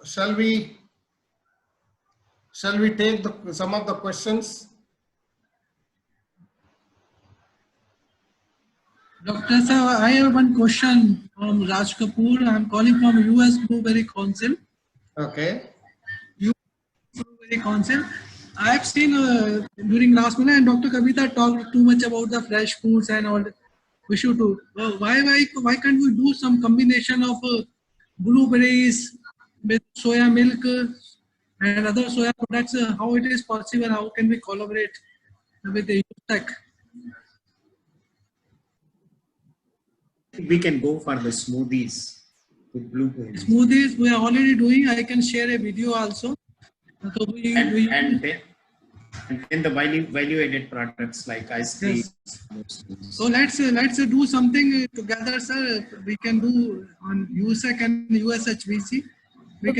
Shall we take some of the questions? Dr. Sir, I have one question from Raj Kapoor. I'm calling from US Blueberry Council. Okay. Blueberry Council. I have seen during last month, and Dr. Kavita talked too much about the fresh foods and all. We should do. Why can't we do some combination of blueberries with soya milk and other soya products? How it is possible? How can we collaborate with the tech? We can go for the smoothies with blueberries. Smoothies we are already doing. I can share a video also. So and then the value-added products like ice cream. Yes. So let's do something together, sir. We can do on USEC and USHBC. You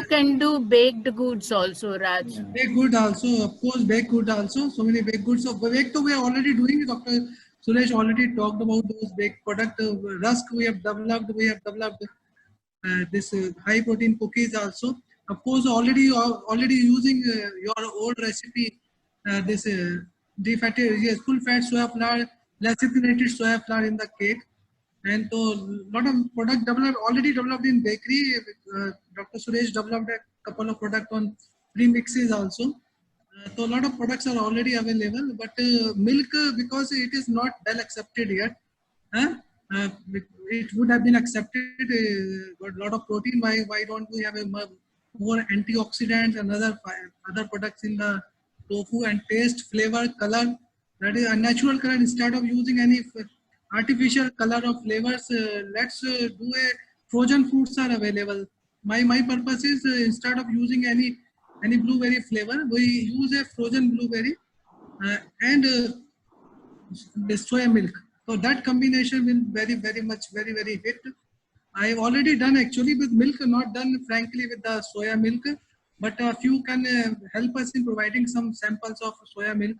can do baked goods also, Raj. Yeah. Baked good also, of course, baked good also. So many baked goods. So baked we are already doing. Dr. Suresh already talked about those baked product. Rusk we have developed. We have developed this high protein cookies also. Of course, already using your old recipe. This defatted, yes, full fat soya flour, lacinated soya flour in the cake. And so lot of product already developed in bakery. Dr. Suresh developed a couple of products on premixes also. So a lot of products are already available, but milk, because it is not well accepted yet, it would have been accepted, but a lot of protein. Why don't we have a more antioxidants and other products in the tofu, and taste, flavor, color? That is a natural color. Instead of using any artificial color of flavors, let's do a frozen fruits are available. My purpose is instead of using any blueberry flavor, we use a frozen blueberry and the soya milk. So that combination will very much very hit. I have already done actually with milk, not done frankly with the soya milk, but if you can help us in providing some samples of soya milk,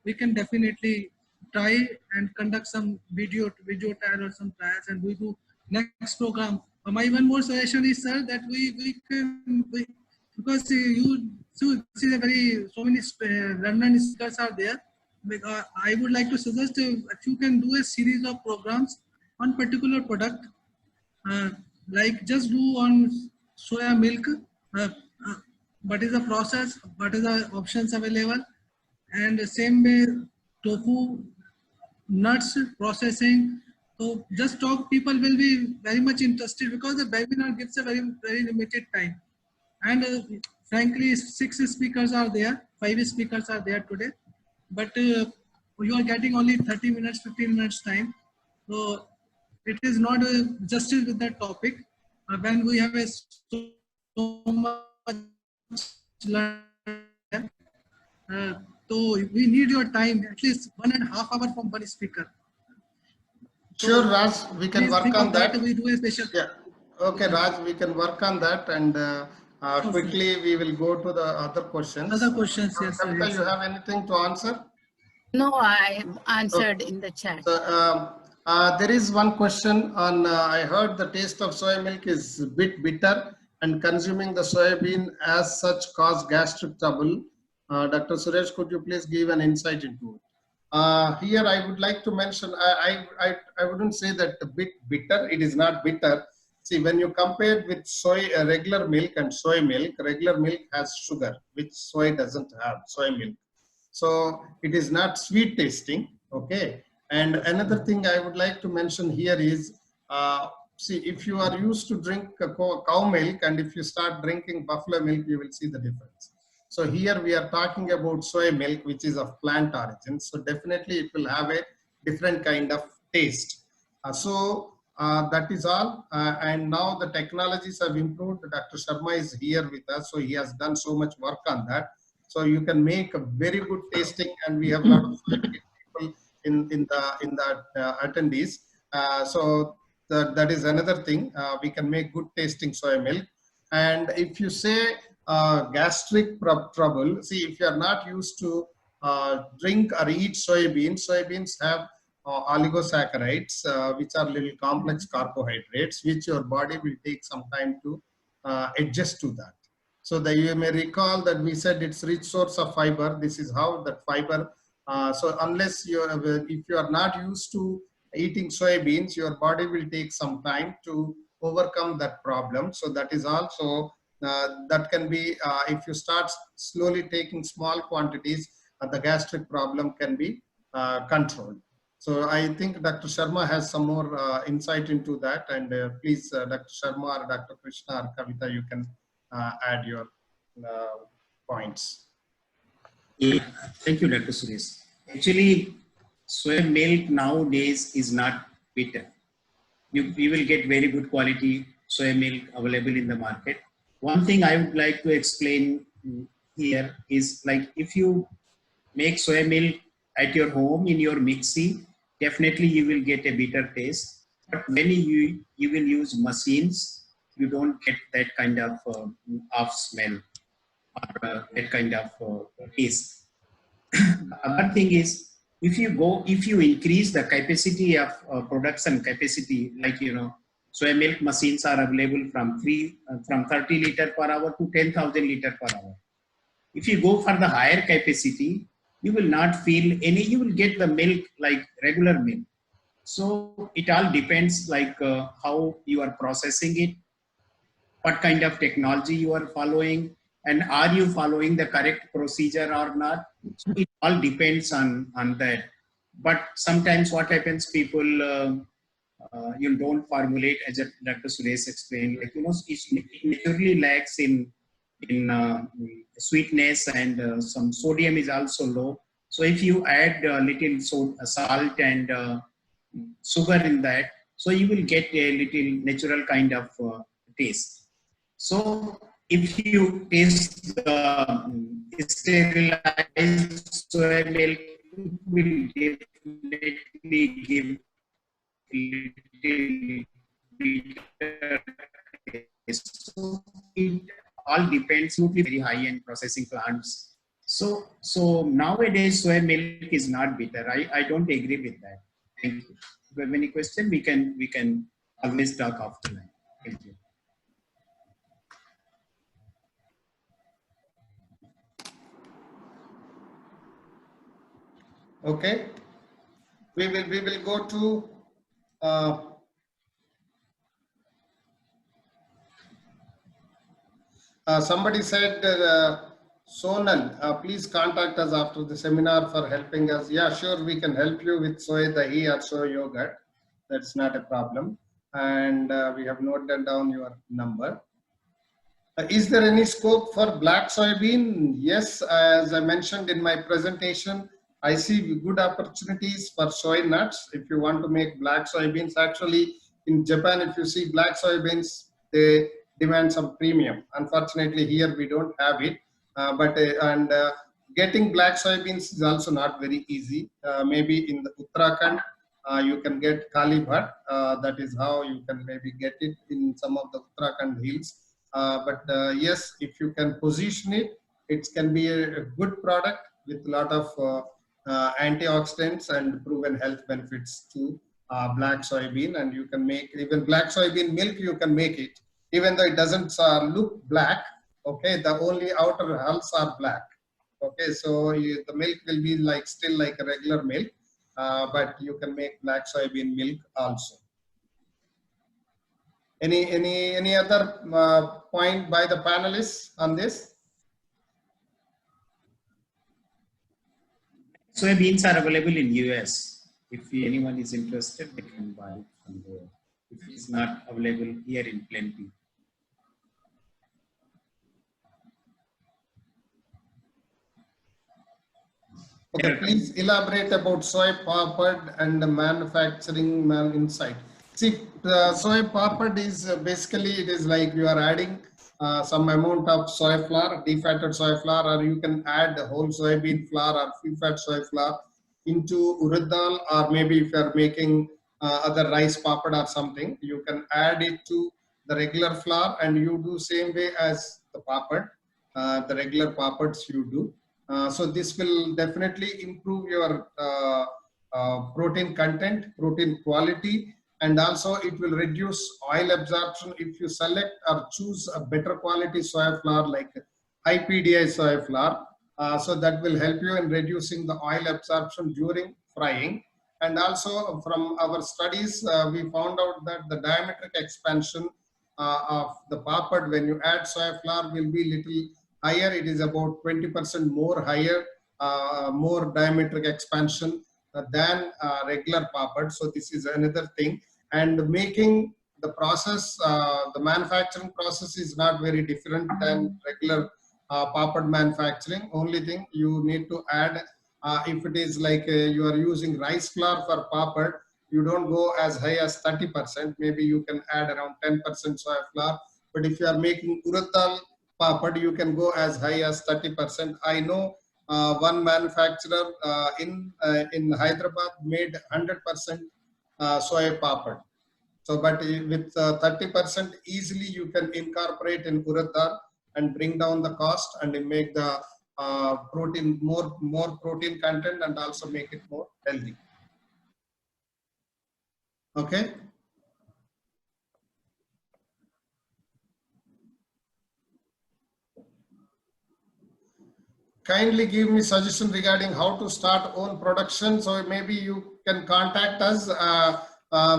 we can definitely try and conduct some video trial or some trials, and we do next program. My one more suggestion is, sir, that we can, because you see so many London speakers are there. I would like to suggest if you can do a series of programs on particular product, like just do on soya milk, what is the process, what is the options available, and the same way tofu, nuts processing. So just talk, people will be very much interested, because the webinar gives a very limited time, and frankly 6 speakers are there, 5 speakers are there today, but you are getting only 30 minutes, 15 minutes time. So it is not justice with that topic. When we have a so much learning, so we need your time, at least 1.5 hours from one speaker. Sure, Raj, we can work on that. We do a special. Yeah. Okay, Raj, we can work on that, and quickly we will go to the other questions. Other questions, yes. Kavita, you have anything to answer? No, I answered in the chat. So, there is one question on, I heard the taste of soy milk is a bit bitter, and consuming the soybean as such cause gastric trouble. Dr. Suresh, could you please give an insight into it? Here I would like to mention, I wouldn't say that a bit bitter, it is not bitter. See, when you compare with regular milk and soy milk, regular milk has sugar, which soy doesn't have, soy milk. So it is not sweet tasting, okay? And another thing I would like to mention here is, see, if you are used to drink cow milk, and if you start drinking buffalo milk, you will see the difference. So here we are talking about soy milk, which is of plant origin. So definitely it will have a different kind of taste. That is all. And now the technologies have improved. Dr. Sharma is here with us, so he has done so much work on that. So you can make a very good tasting, and we have a lot of people in the attendees. So that is another thing. We can make good tasting soy milk. And if you say gastric trouble, see, if you are not used to drink or eat soybeans have oligosaccharides, which are little complex carbohydrates, which your body will take some time to adjust to that. So that you may recall that we said it's rich source of fiber. This is how that fiber. So unless if you are not used to eating soybeans, your body will take some time to overcome that problem. So that is also that can be if you start slowly taking small quantities, the gastric problem can be controlled. So I think Dr. Sharma has some more insight into that, and please, Dr. Sharma or Dr. Krishna or Kavita, you can add your points. Yeah, thank you, Dr. Suresh. Actually, soy milk nowadays is not bitter. You will get very good quality soy milk available in the market. One thing I would like to explain here is, like, if you make soy milk at your home in your mixie, definitely you will get a bitter taste. But when you will use machines, you don't get that kind of off smell or that kind of taste. The other thing is, if you increase the capacity of production capacity, like, soy milk machines are available from 30 liter per hour to 10,000 liter per hour. If you go for the higher capacity, you will not feel any, you will get the milk like regular milk. So it all depends, like how you are processing it, what kind of technology you are following, and are you following the correct procedure or not. So it all depends on that. But sometimes what happens, people you don't formulate, as Dr. Suresh explained, like, it naturally lacks in sweetness, and some sodium is also low. So if you add a little salt and sugar in that, so you will get a little natural kind of taste. So if you taste the sterilized soy milk, it will definitely give little bitter taste. So it all depends on very high-end processing plants. So nowadays soy milk is not bitter. I don't agree with that. Thank you. If you have any question, we can always talk after that. Thank you. Okay, we will go to somebody said Sonal, please contact us after the seminar for helping us. Yeah, sure, we can help you with soy dahi or soy yogurt. That's not a problem. And we have noted down your number. Is there any scope for black soybean? Yes, as I mentioned in my presentation, I see good opportunities for soy nuts. If you want to make black soybeans, actually in Japan, if you see black soybeans, they demand some premium. Unfortunately, here we don't have it. Getting black soybeans is also not very easy. Maybe in the Uttarakhand, you can get Kali Bhat. That is how you can maybe get it in some of the Uttarakhand hills. Yes, if you can position it, it can be a good product with a lot of antioxidants and proven health benefits to black soybean. And you can make even black soybean milk, you can make it, even though it doesn't look black. Okay, the only outer hulls are black. Okay, so the milk will be still like a regular milk, but you can make black soybean milk also. Any other point by the panelists on this? Soybeans are available in US. If anyone is interested, they can buy it from there. If it is not available here in plenty. Okay, please elaborate about soy papad and the manufacturing insight. See, soy papad is basically, it is like you are adding some amount of soy flour, defatted soy flour, or you can add whole soybean flour or free-fat soy flour into urad dal, or maybe if you are making other rice papad or something, you can add it to the regular flour and you do same way as the papad, the regular papads you do. So this will definitely improve your protein content, protein quality, and also it will reduce oil absorption if you select or choose a better quality soya flour like IPDI soya flour. So that will help you in reducing the oil absorption during frying. And also from our studies, we found out that the diametric expansion of the papad when you add soya flour will be little higher. It is about 20% more higher, more diametric expansion than regular papad. So this is another thing. And making the process, the manufacturing process is not very different than regular papad manufacturing. Only thing you need to add, if it is like you are using rice flour for papad, you don't go as high as 30%. Maybe you can add around 10% soya flour. But if you are making urad dal papad, you can go as high as 30%. I know one manufacturer in Hyderabad made 100% soya papad. So, but with 30% easily you can incorporate in urad dal and bring down the cost and make the protein more protein content and also make it more healthy. Okay. Kindly give me suggestion regarding how to start own production. So maybe you can contact us.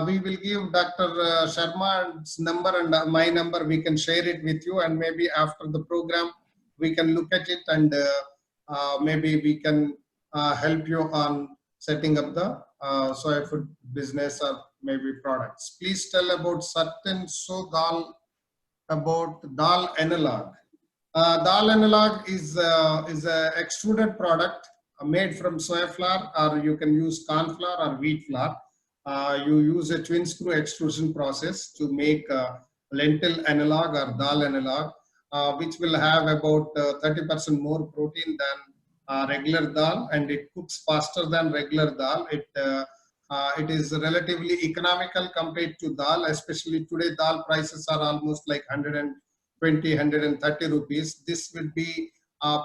We will give Dr. Sharma's number and my number. We can share it with you, and maybe after the program we can look at it, and maybe we can help you on setting up the soya food business or maybe products. Please tell about certain dal, about dal analog. Dal analog is a extruded product made from soya flour, or you can use corn flour or wheat flour. You use a twin screw extrusion process to make lentil analog or dal analog, which will have about 30% more protein than regular dal, and it cooks faster than regular dal. It is relatively economical compared to dal, especially today dal prices are almost like 120, 130 rupees. This would be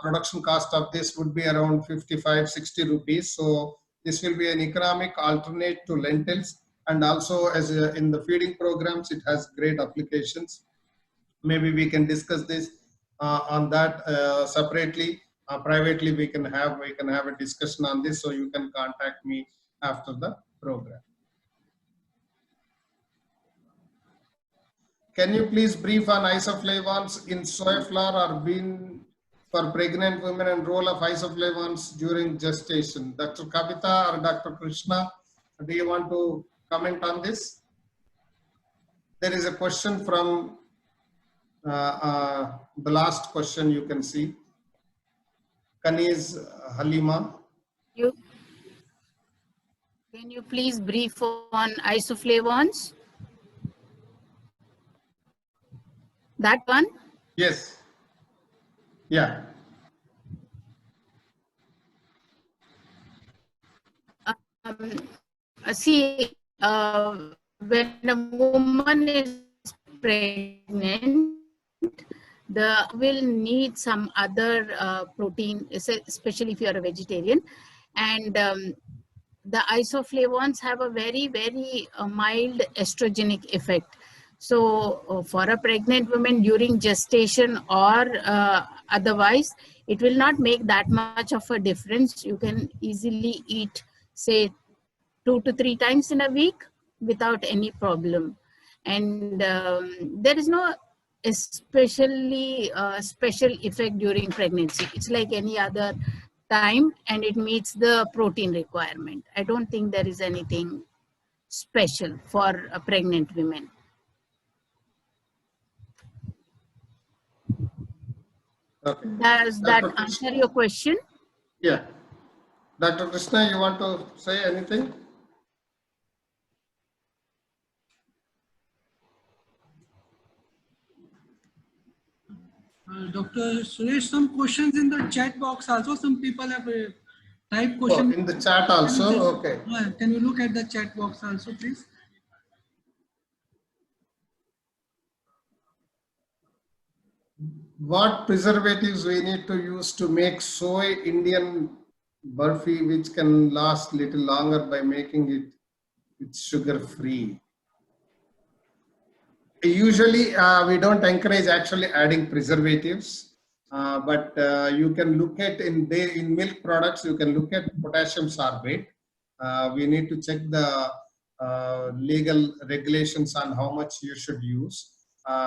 production cost of this would be around 55, 60 rupees. So this will be an economic alternate to lentils, and also as in the feeding programs, it has great applications. Maybe we can discuss this on that separately. Privately, we can have a discussion on this. So you can contact me after the program. Can you please brief on isoflavones in soy flour or bean for pregnant women and role of isoflavones during gestation? Dr. Kavita or Dr. Krishna, do you want to comment on this? There is a question from the last question you can see. Kaniz Halima. Can you please brief on isoflavones? That one? Yes. Yeah. See, when a woman is pregnant, will need some other protein, especially if you are a vegetarian, and the isoflavones have a very, very mild estrogenic effect. So for a pregnant woman during gestation or otherwise, it will not make that much of a difference. You can easily eat, say, 2 to 3 times in a week without any problem. And there is no especially special effect during pregnancy. It's like any other time, and it meets the protein requirement. I don't think there is anything special for a pregnant women. Okay. Does that answer your question? Yeah. Dr. Krishna, you want to say anything? Dr. Suresh, some questions in the chat box also. Some people have typed questions. Oh, in the chat also? Okay. Can you look at the chat box also, please? What preservatives we need to use to make soy Indian burfi, which can last little longer by making it sugar free? Usually, we don't encourage actually adding preservatives, but you can look at in milk products. You can look at potassium sorbate. We need to check the legal regulations on how much you should use.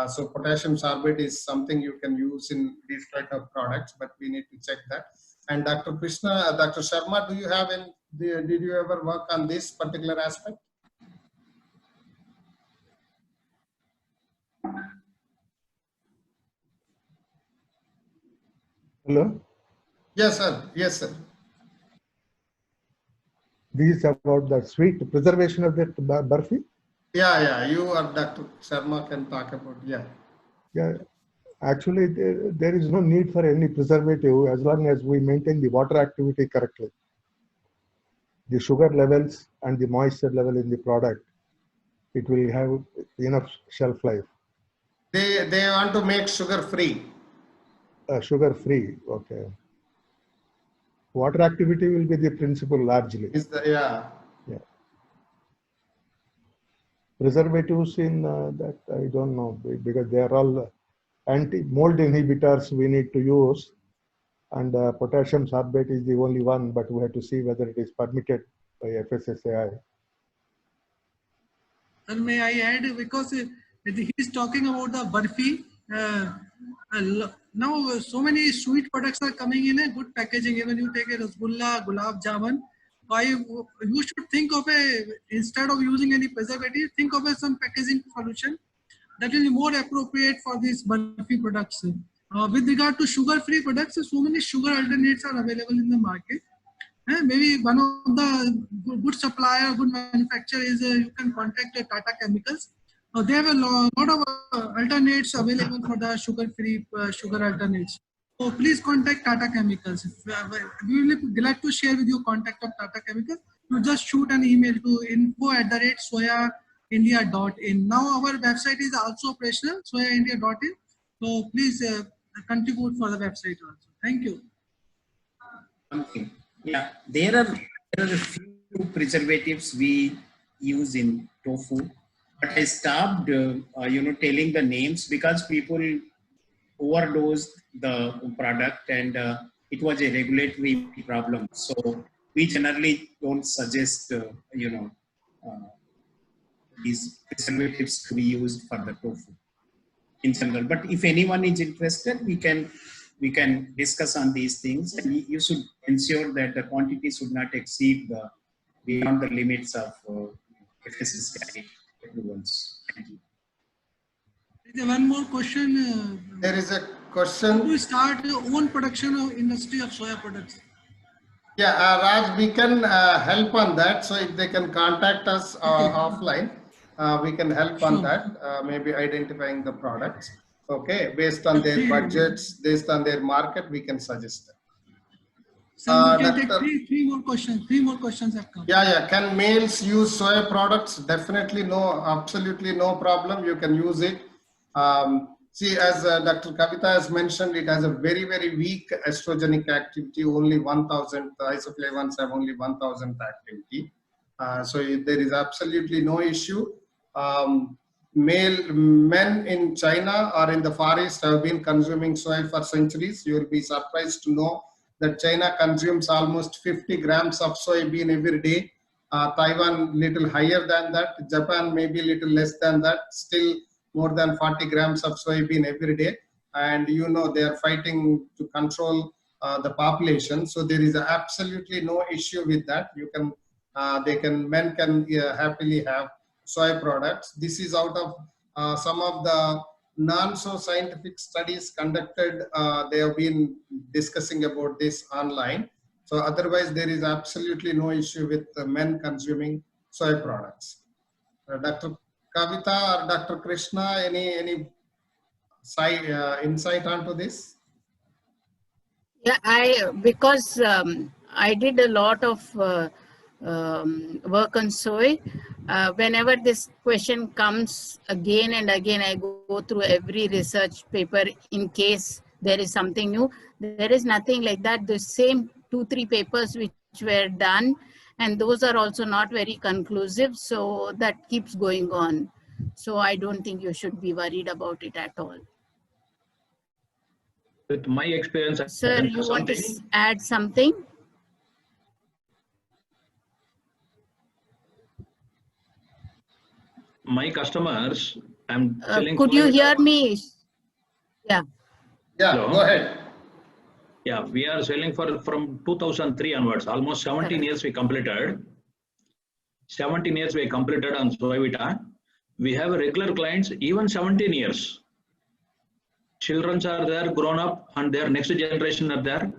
So potassium sorbate is something you can use in these kind of products, but we need to check that. And Dr. Krishna, Dr. Sharma, do you have any? Did you ever work on this particular aspect? Hello, Yes, sir. Yes, sir. this is about the sweet preservation of that barfi. Yeah. You or Dr. Sharma can talk about, yeah. Yeah, actually, there is no need for any preservative as long as we maintain the water activity correctly. The sugar levels and the moisture level in the product, it will have enough shelf life. They want to make sugar free. Sugar free, okay. Water activity will be the principle largely. Is the yeah. Preservatives in that I don't know because they are all anti-mold inhibitors we need to use, and potassium sorbate is the only one, but we have to see whether it is permitted by FSSAI. And may I add, because he's talking about the barfi. Now so many sweet products are coming in a good packaging. Even you take a rasgulla, gulab jamun. You should think of instead of using any preservative, think of some packaging solution that will be more appropriate for these barfi products. With regard to sugar-free products, so many sugar alternates are available in the market. Maybe one of the good supplier, good manufacturer is you can contact Tata Chemicals. They have a lot of alternates available for the sugar-free sugar alternates. So please contact Tata Chemicals. We will be glad to share with you contact of Tata Chemicals. You just shoot an email to info@soyaindia.in. Now our website is also operational, soyaindia.in. So please contribute for the website also. Thank you. Okay. Yeah, there are a few preservatives we use in tofu, but I stopped, telling the names because people overdosed the product and it was a regulatory problem. So we generally don't suggest, these preservatives to be used for the tofu in general. But if anyone is interested, we can discuss on these things. And you should ensure that the quantity should not exceed beyond the limits of FSSAI approvals. Thank you. There is one more question. There is a How question. do we start your own production of industry of soya products? Yeah, Raj, we can help on that. So if they can contact us offline, we can help on that. Maybe identifying the products. Okay, based on their budgets, based on their market, we can suggest them. So we can take three more questions. Three more questions have come. Yeah. Can males use soya products? Definitely no, absolutely no problem. You can use it. See, as Dr. Kavita has mentioned, it has a very, very weak estrogenic activity. Only 1,000 isoflavones have only 1,000 activity. So there is absolutely no issue. Men in China or in the Far East have been consuming soy for centuries. You will be surprised to know that China consumes almost 50 grams of soybean every day. Taiwan little higher than that. Japan maybe little less than that. Still more than 40 grams of soybean every day. And they are fighting to control the population. So there is absolutely no issue with that. Men can happily have soy products. This is out of some of the non-so-scientific studies conducted. They have been discussing about this online. So otherwise, there is absolutely no issue with men consuming soy products. Dr. Kavita or Dr. Krishna, any insight onto this? Yeah, because I did a lot of work on soy. Whenever this question comes again and again, I go through every research paper in case there is something new. There is nothing like that. The same 2-3 papers which were done, and those are also not very conclusive. So that keeps going on. So I don't think you should be worried about it at all. With my experience, I Sir, can you do want to something. add something? My customers, I'm selling. Could you hear me? Yeah. Yeah, Hello? go ahead. Yeah, we are selling for from 2003 onwards. Almost 17 years we completed. 17 years we completed on Soyvita. We have regular clients, even 17 years. Children are there, grown up, and their next generation are there.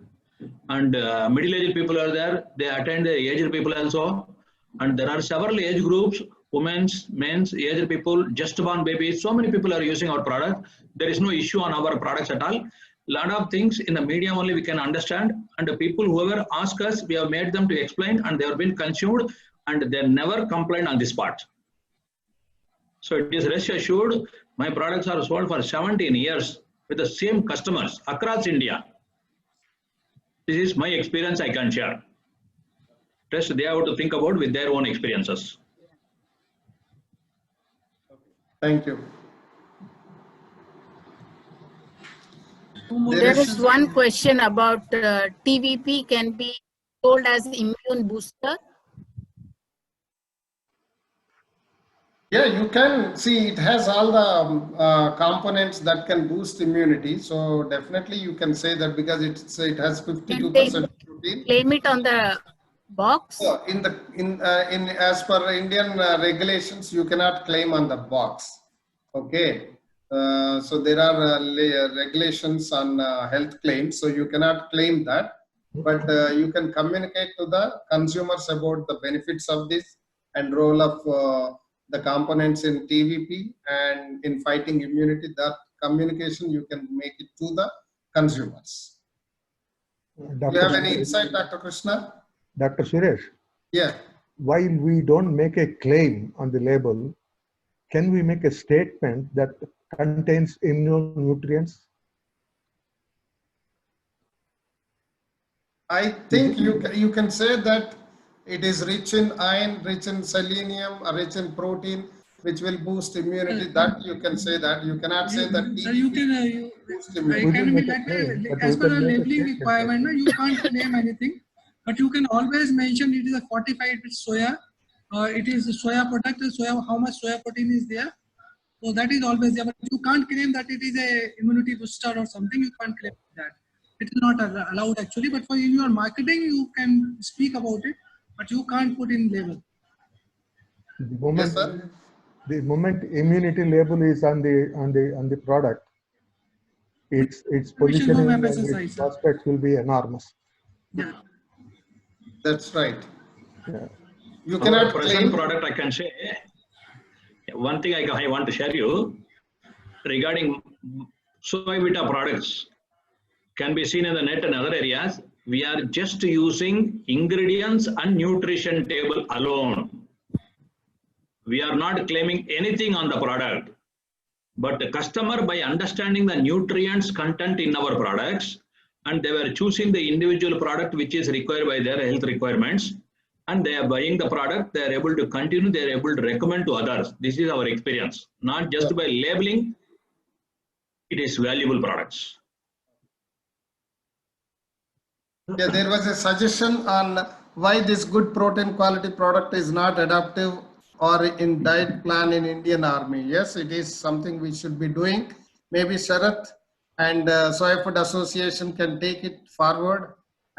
And middle-aged people are there. They attend the aged people also. And there are several age groups, women's, men's, aged people, just born babies. So many people are using our product. There is no issue on our products at all. Lot of things in the media only we can understand. And the people whoever ask us, we have made them to explain, and they have been consumed, and they never complain on this part. So it is rest assured, my products are sold for 17 years with the same customers across India. This is my experience I can share. Rest they have to think about with their own experiences. Thank you. Two more There questions. is one question about TVP can be sold as immune booster. Yeah, you can see it has all the components that can boost immunity. So definitely you can say that because it has 52% protein. Claim it on the box. So in as per Indian regulations, you cannot claim on the box. Okay. So there are regulations on health claims, so you cannot claim that, but you can communicate to the consumers about the benefits of this and role of the components in TVP and in fighting immunity. That communication you can make it to the consumers. Do you have any insight, Dr. Krishna? Dr. Suresh, Yeah. while we don't make a claim on the label, can we make a statement that contains immunonutrients? I think you can say that it is rich in iron, rich in selenium, rich in protein, which will boost immunity. That you can say that. You cannot say that. Sir, you can, boost I immunity. can be make a like claim, but as we per can the make a labeling statement. requirement, no, you can't claim anything, but you can always mention it is a fortified with soya, it is a soya product, soya, how much soya protein is there. So that is always there, but you can't claim that it is a immunity booster or something. You can't claim that. It is not allowed actually, but for in your marketing, you can speak about it, but you can't put in label. Yes, sir. The moment immunity label is on the product, its We should positioning go and emphasize, its sir. prospects will be enormous. Yeah. That's right. Yeah. You Our cannot present claim. product, I can say, one thing I want to share you regarding Soyvita products can be seen in the net and other areas. We are just using ingredients and nutrition table alone. We are not claiming anything on the product, but the customer, by understanding the nutrients content in our products, and they were choosing the individual product which is required by their health requirements, and they are buying the product, they are able to continue, they are able to recommend to others. This is our experience, not just by labeling. It is valuable products. Yeah, there was a suggestion on why this good protein quality product is not adaptive or in diet plan in Indian Army. Yes, it is something we should be doing. Maybe Sharath and Soya Food Association can take it forward